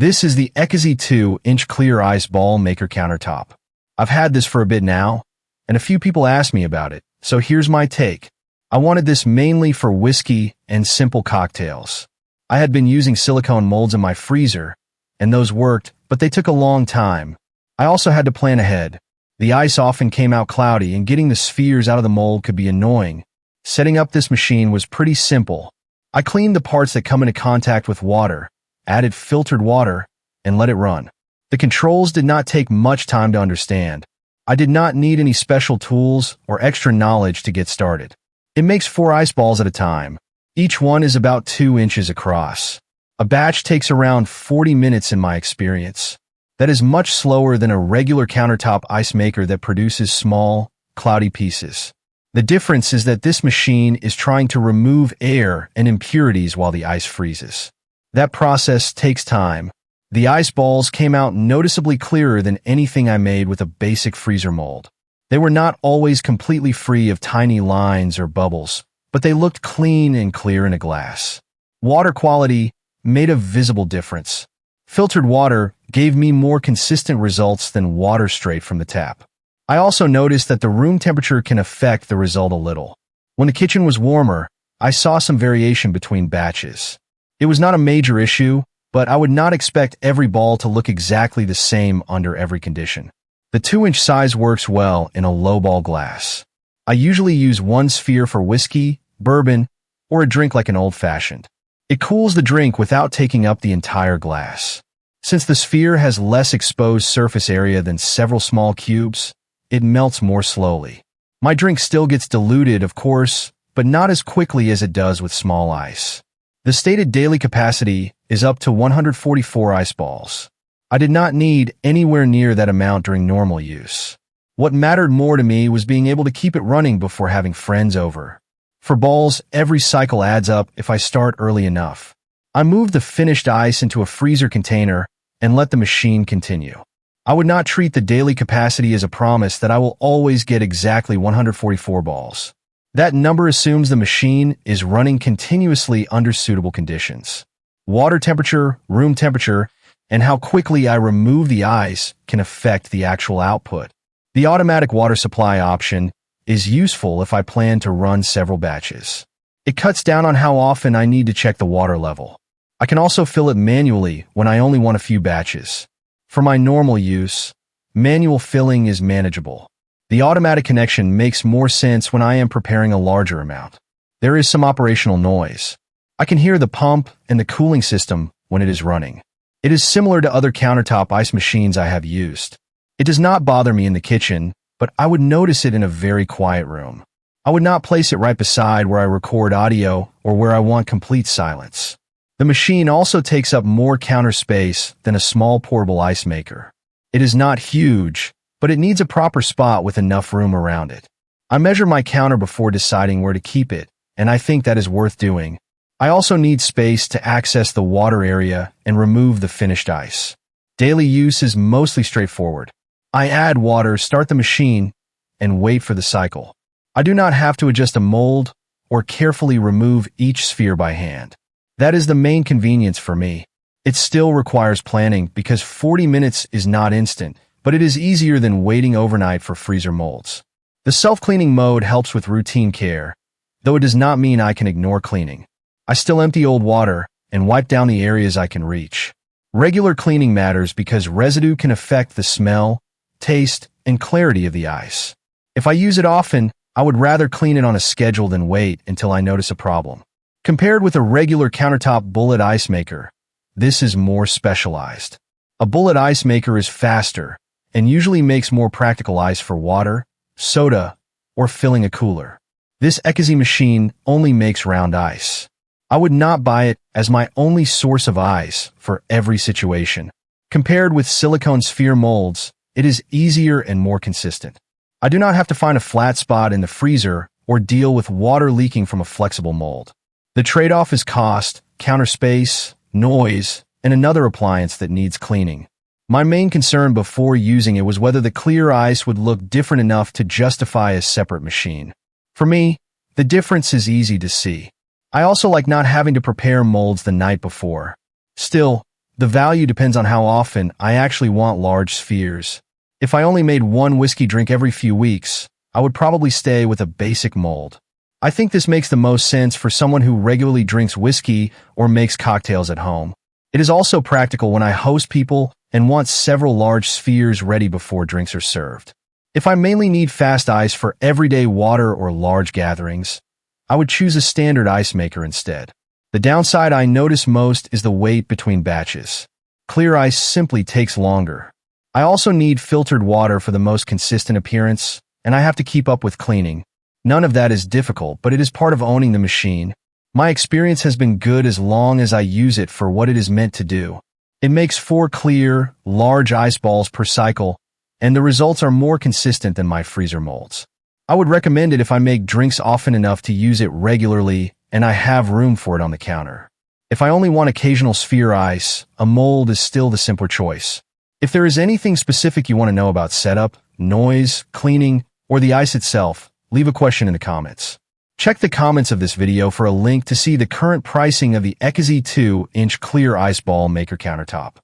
This is the ecozy 2-inch clear ice ball maker countertop. I've had this for a bit now, and a few people asked me about it, so here's my take. I wanted this mainly for whiskey and simple cocktails. I had been using silicone molds in my freezer, and those worked, but they took a long time. I also had to plan ahead. The ice often came out cloudy, and getting the spheres out of the mold could be annoying. Setting up this machine was pretty simple. I cleaned the parts that come into contact with water, added filtered water, and let it run. The controls did not take much time to understand. I did not need any special tools or extra knowledge to get started. It makes 4 ice balls at a time. Each one is about 2 inches across. A batch takes around 40 minutes in my experience. That is much slower than a regular countertop ice maker that produces small, cloudy pieces. The difference is that this machine is trying to remove air and impurities while the ice freezes. That process takes time. The ice balls came out noticeably clearer than anything I made with a basic freezer mold. They were not always completely free of tiny lines or bubbles, but they looked clean and clear in a glass. Water quality made a visible difference. Filtered water gave me more consistent results than water straight from the tap. I also noticed that the room temperature can affect the result a little. When the kitchen was warmer, I saw some variation between batches. It was not a major issue, but I would not expect every ball to look exactly the same under every condition. The 2-inch size works well in a lowball glass. I usually use 1 sphere for whiskey, bourbon, or a drink like an old-fashioned. It cools the drink without taking up the entire glass. Since the sphere has less exposed surface area than several small cubes, it melts more slowly. My drink still gets diluted, of course, but not as quickly as it does with small ice. The stated daily capacity is up to 144 ice balls. I did not need anywhere near that amount during normal use. What mattered more to me was being able to keep it running before having friends over. For balls, every cycle adds up if I start early enough. I moved the finished ice into a freezer container and let the machine continue. I would not treat the daily capacity as a promise that I will always get exactly 144 balls. That number assumes the machine is running continuously under suitable conditions. Water temperature, room temperature, and how quickly I remove the ice can affect the actual output. The automatic water supply option is useful if I plan to run several batches. It cuts down on how often I need to check the water level. I can also fill it manually when I only want a few batches. For my normal use, manual filling is manageable. The automatic connection makes more sense when I am preparing a larger amount. There is some operational noise. I can hear the pump and the cooling system when it is running. It is similar to other countertop ice machines I have used. It does not bother me in the kitchen, but I would notice it in a very quiet room. I would not place it right beside where I record audio or where I want complete silence. The machine also takes up more counter space than a small portable ice maker. It is not huge, but it needs a proper spot with enough room around it. I measure my counter before deciding where to keep it, and I think that is worth doing. I also need space to access the water area and remove the finished ice. Daily use is mostly straightforward. I add water, start the machine, and wait for the cycle. I do not have to adjust a mold or carefully remove each sphere by hand. That is the main convenience for me. It still requires planning because 40 minutes is not instant, but it is easier than waiting overnight for freezer molds. The self-cleaning mode helps with routine care, though it does not mean I can ignore cleaning. I still empty old water and wipe down the areas I can reach. Regular cleaning matters because residue can affect the smell, taste, and clarity of the ice. If I use it often, I would rather clean it on a schedule than wait until I notice a problem. Compared with a regular countertop bullet ice maker, this is more specialized. A bullet ice maker is faster and usually makes more practical ice for water, soda, or filling a cooler. This ecozy machine only makes round ice. I would not buy it as my only source of ice for every situation. Compared with silicone sphere molds, it is easier and more consistent. I do not have to find a flat spot in the freezer or deal with water leaking from a flexible mold. The trade-off is cost, counter space, noise, and another appliance that needs cleaning. My main concern before using it was whether the clear ice would look different enough to justify a separate machine. For me, the difference is easy to see. I also like not having to prepare molds the night before. Still, The value depends on how often I actually want large spheres. If I only made one whiskey drink every few weeks, I would probably stay with a basic mold. I think this makes the most sense for someone who regularly drinks whiskey or makes cocktails at home. It is also practical when I host people and want several large spheres ready before drinks are served. If I mainly need fast ice for everyday water or large gatherings, I would choose a standard ice maker instead. The downside I notice most is the wait between batches. Clear ice simply takes longer. I also need filtered water for the most consistent appearance, and I have to keep up with cleaning. None of that is difficult, but it is part of owning the machine. My experience has been good as long as I use it for what it is meant to do. It makes 4 clear, large ice balls per cycle, and the results are more consistent than my freezer molds. I would recommend it if I make drinks often enough to use it regularly and I have room for it on the counter. If I only want occasional sphere ice, a mold is still the simpler choice. If there is anything specific you want to know about setup, noise, cleaning, or the ice itself, leave a question in the comments. Check the comments of this video for a link to see the current pricing of the ecozy 2-inch clear ice ball maker countertop.